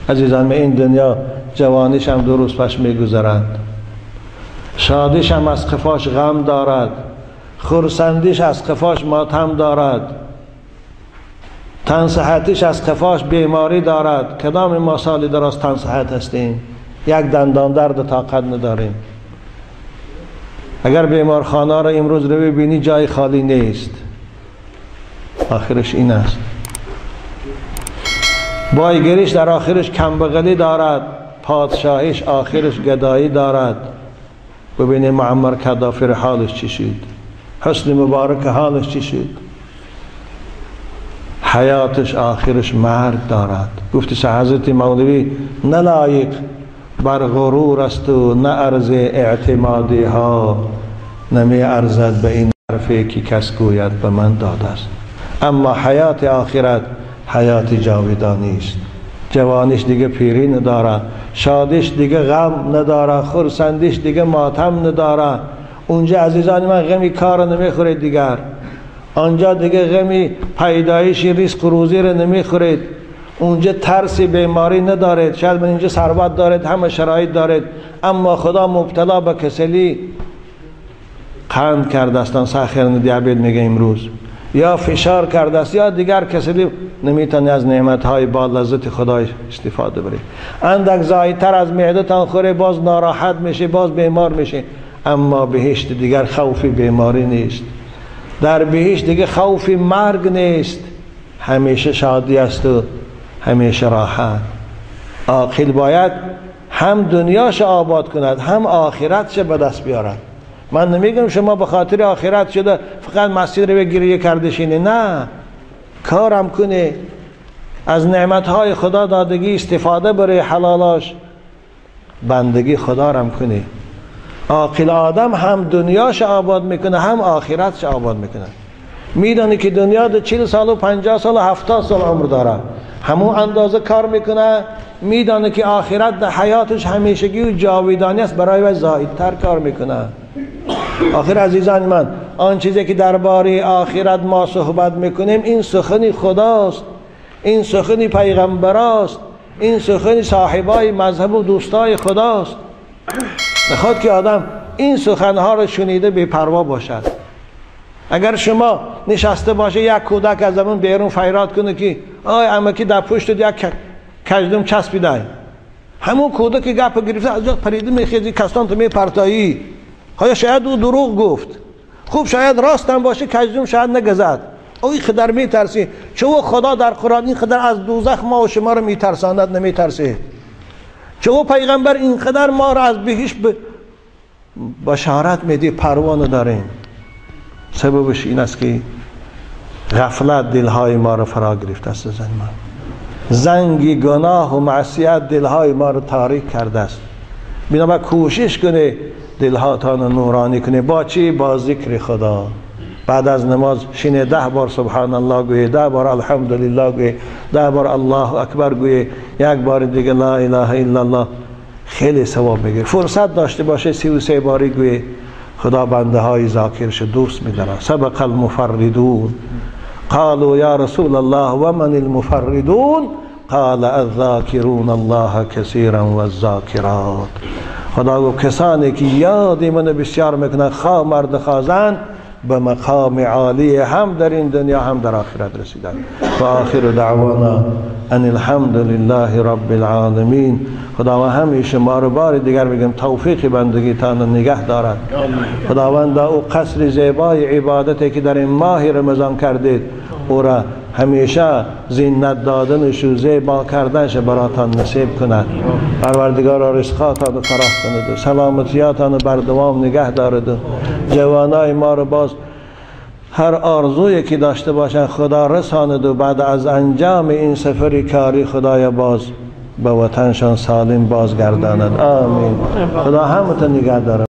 عزیزان این دنیا جوانیش هم 2 روز پس میگذرند، شادیش هم از خفاش غم دارد، خرسندیش از خفاش ماتم دارد، تن صحتیش از خفاش بیماری دارد. کدام ما سال دراز تن صحت هستیم؟ یک دندان درد طاقت نداریم. اگر بیمارخانه را امروز رو ببینی جای خالی نیست. آخرش این است. بایگریش در آخرش کمبغلی دارد، پادشاهیش آخرش گدایی دارد. ببینید معمر کدافر حالش چی شد، حسن مبارک حالش چی شد. حیاتش آخرش مرگ دارد. گفتی حضرت مولوی نه لایق بر غرور است و نه عرض اعتمادی ها، نمی ارزد به این حرفی که کس گوید به من داده است. اما حیات آخرت حیات جاودانی است. جوانیش دیگه پیری نداره، شادیش دیگه غم نداره، خرسندیش دیگه ماتم نداره. اونجا عزیزان من غمی کار نمیخورید دیگر. آنجا دیگه غمی پیدایشی رزق و روزی رو نمیخورید. اونجا ترسی بیماری ندارید. شاید من اینجا ثروت دارید، همه شرایط دارید، اما خدا مبتلا به کسلی قند کرده است، ساخرن دیابت میگه امروز، یا فشار کرده است، یا دیگر کسلی نمیتونی از نعمتهای با لذت خدای استفاده بری. اندک زایدتر از معدتان خوره باز ناراحت میشه، باز بیمار میشه. اما بهشت دیگر خوف بیماری نیست، در بهشت دیگه خوف مرگ نیست، همیشه شادی است و همیشه راحت. عاقل باید هم دنیاش آباد کند هم آخرتش به دست بیارد. من نمیگم شما به خاطر آخرت شده فقط مسجد رو گریه کردشینه، نه، کارم کنه، از نعمتهای خدا دادگی استفاده بره، حلالاش بندگی خدا رم کنه. عاقل آدم هم دنیاش آباد میکنه هم آخرتش آباد میکنه. میدانی که دنیا ده 40 سال و 50 سال و 70 سال عمر داره، همون اندازه کار میکنه. میدانی که آخرت ده حیاتش همیشگی و جاودانی است، برای وی زاهدتر کار میکنه. آخر عزیزان من، آن چیزی که درباره آخرت ما صحبت میکنیم این سخن خداست، این سخن پیغمبر است، این سخن صاحبای مذهب و دوستای خداست. نخواد که آدم این سخنها رو شنیده بی پروا باشد. اگر شما نشسته باشه یک کودک از زمین بیرون فریاد کنه که آی امکی در پشت یک کژدم چسبیده، همون کودک گپ گرفته از جا پریده میخیزی کستان تو میپرتایی. های شاید او دروغ گفت، خوب شاید راست هم باشه، کژدم شاید نگذد. اوی خدر میترسی. چون خدا در قرآن این خدر از دوزخ ما و شما رو میترساند، نمیترسه. چون پیغمبر این خدر ما را از بهشت بشارت میده، پروا نداریم. سببش این است که غفلت دلهای ما را فرا گرفته است. زنگی گناه و معصیت دلهای ما را تاریک کرده است. بنابراین کوشش کنه دلهاتان نورانی کنه. با چی؟ با ذکر خدا. بعد از نماز شینه 10 بار سبحان الله گویه، 10 بار الحمدلله گویه، 10 بار الله اکبر گویه، یک بار دیگه لا اله الا الله. خیلی ثواب میگیره. فرصت داشته باشه 33 باری گویه. خدا بنده های ذاکرش دوست میداره. سبق المفردون قالوا یا رسول الله و من المفردون قال الذاکرون الله کثیرا و الذاکرات. خدا گفت کسانی که یاد من بسیار میکنن، خواه مرد خواه زن، به مقام عالی هم در این دنیا هم در آخرت رسیدن. و آخر دعوانا ان الحمد لله رب العالمین. خداوند همیشه ما رو بار دیگر بگم توفیق بندگی تان نگه دارد. خداوند او قصر زیبای عبادتی که در این ماه رمضان کردید او را همیشه زینت دادنش و زیبا کردنش براتان نصیب کند. پروردگار رزقاتان فراخ کند، سلامتیاتان بر دوام نگه دارد. جوانای ما رو باز هر آرزویی که داشته باشند خدا رساند و بعد از انجام این سفر کاری خدای باز به وطنشان سالم بازگرداند. آمین. خدا همتون نگه دارد.